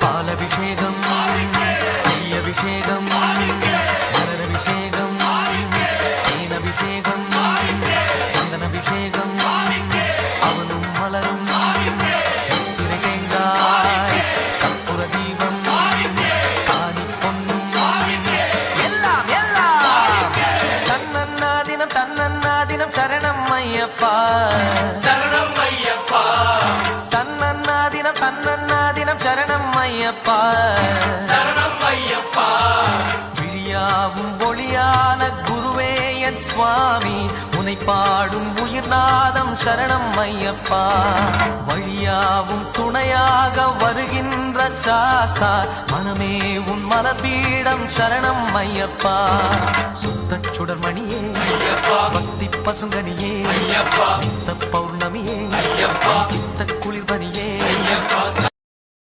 பாலபிஷேகம் நெய்யபிஷேகம் மலரபிஷேகம் தேனபிஷேகம் சந்தனபிஷேகம் அவனும் மலரும் திரை தேங்காய் கற்பூர தீபம் காணி பொன்னும் எல்லாம் எல்லாம் தன்னன்னாதினம் சரணம் ஐயப்பா சரணம் ஐயப்பா தன்னன்னாதினம் சரணம் ஐயப்பா சரணம் ஐயப்பா விழியாவும் ஒளியான குருவே என் சுவாமி உனை பாடும் உயிர்நாதம் சரணம் ஐயப்பா வழியாவும் துணையாக வருகின்ற சாஸ்தா மனமே உன் மலபீடம் சரணம் ஐயப்பா சுத்த சுடர்மணியே ஐயப்பா பக்தி பசுங்கனியே ஐயப்பா சித்த பௌர்ணமியே ஐயப்பா சித்த குளிர்பனியே